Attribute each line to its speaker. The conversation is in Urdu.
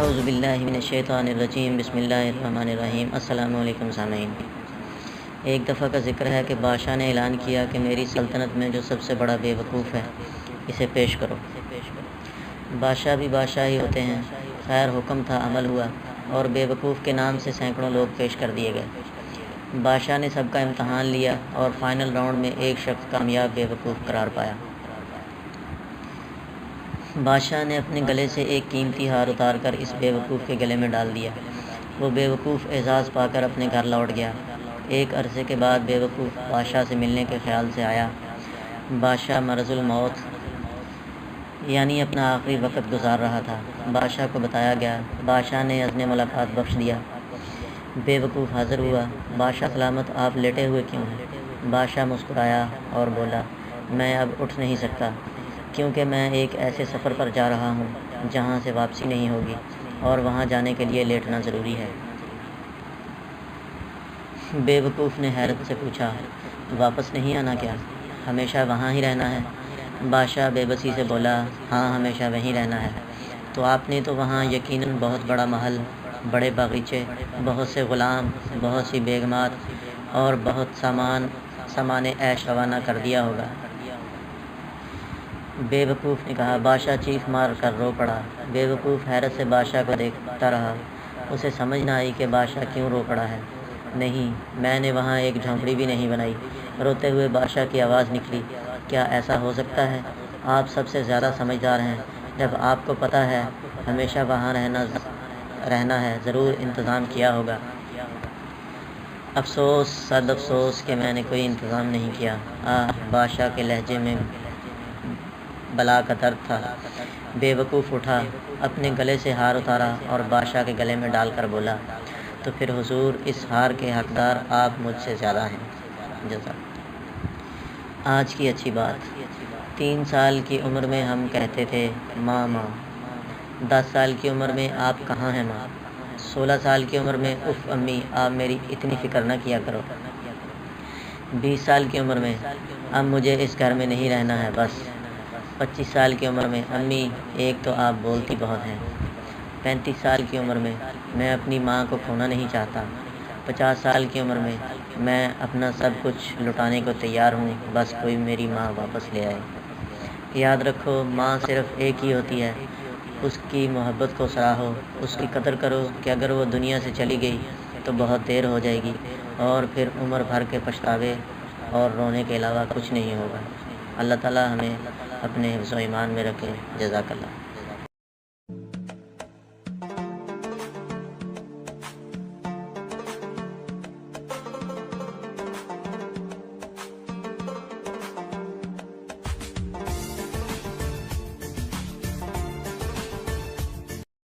Speaker 1: اعوذ باللہ من الشیطان الرجیم بسم اللہ الرحمن الرحیم۔ السلام علیکم سامعین۔ ایک دفعہ کا ذکر ہے کہ بادشاہ نے اعلان کیا کہ میری سلطنت میں جو سب سے بڑا بے وقوف ہے اسے پیش کرو۔ بادشاہ بھی بادشاہ ہی ہوتے ہیں۔ خیر حکم تھا، عمل ہوا اور بے وقوف کے نام سے سینکڑوں لوگ پیش کر دیے گئے۔ بادشاہ نے سب کا امتحان لیا اور فائنل راؤنڈ میں ایک شخص کامیاب بے وقوف قرار پایا۔ بادشاہ نے اپنے گلے سے ایک قیمتی ہار اتار کر اس بے وقوف کے گلے میں ڈال دیا۔ وہ بے وقوف اعزاز پا کر اپنے گھر لوٹ گیا۔ ایک عرصے کے بعد بے وقوف بادشاہ سے ملنے کے خیال سے آیا۔ بادشاہ مرض الموت یعنی اپنا آخری وقت گزار رہا تھا۔ بادشاہ کو بتایا گیا۔ بادشاہ نے اذن ملاقات بخش دیا۔ بے وقوف حاضر ہوا۔ بادشاہ سلامت، آپ لیٹے ہوئے کیوں ہیں؟ بادشاہ مسکرایا اور بولا، میں اب اٹھ نہیں سکتا کیونکہ میں ایک ایسے سفر پر جا رہا ہوں جہاں سے واپسی نہیں ہوگی اور وہاں جانے کے لیے لیٹنا ضروری ہے۔ بے وقوف نے حیرت سے پوچھا، واپس نہیں آنا کیا؟ ہمیشہ وہاں ہی رہنا ہے؟ بادشاہ بے بسی سے بولا، ہاں ہمیشہ وہیں رہنا ہے۔ تو آپ نے تو وہاں یقیناً بہت بڑا محل، بڑے باغیچے، بہت سے غلام، بہت سی بیگمات اور بہت سامان عیش روانہ کر دیا ہوگا۔ بے وقوف نے کہا۔ بادشاہ چیخ مار کر رو پڑا۔ بے وقوف حیرت سے بادشاہ کو دیکھتا رہا۔ اسے سمجھ نہ آئی کہ بادشاہ کیوں رو پڑا ہے۔ نہیں، میں نے وہاں ایک جھونپڑی بھی نہیں بنائی۔ روتے ہوئے بادشاہ کی آواز نکلی، کیا ایسا ہو سکتا ہے؟ آپ سب سے زیادہ سمجھدار ہیں۔ جب آپ کو پتہ ہے ہمیشہ وہاں رہنا ہے، ضرور انتظام کیا ہوگا۔ افسوس، صد افسوس کہ میں نے کوئی انتظام نہیں کیا۔ بادشاہ کے لہجے میں بلا کا درد تھا۔ بے وقوف اٹھا، اپنے گلے سے ہار اتارا اور بادشاہ کے گلے میں ڈال کر بولا، تو پھر حضور اس ہار کے حقدار آپ مجھ سے زیادہ ہیں۔ جزاک۔ آج کی اچھی بات۔ 3 سال کی عمر میں ہم کہتے تھے ماں ماں۔ 10 سال کی عمر میں آپ کہاں ہیں ماں؟ 16 سال کی عمر میں اف امی، آپ میری اتنی فکر نہ کیا کرو۔ 20 سال کی عمر میں اب مجھے اس گھر میں نہیں رہنا ہے بس۔ 25 سال کی عمر میں امی ایک تو آپ بولتی بہت ہیں۔ 35 سال کی عمر میں میں اپنی ماں کو کھونا نہیں چاہتا۔ 50 سال کی عمر میں میں اپنا سب کچھ لٹانے کو تیار ہوں، بس کوئی میری ماں واپس لے آئے۔ یاد رکھو، ماں صرف ایک ہی ہوتی ہے۔ اس کی محبت کو سراہو، اس کی قدر کرو کہ اگر وہ دنیا سے چلی گئی تو بہت دیر ہو جائے گی اور پھر عمر بھر کے پچھتاوے اور رونے کے علاوہ کچھ نہیں ہوگا۔ اللہ تعالی ہمیں اپنے حفظ و ایمان میں رکھے۔ جزاک اللہ۔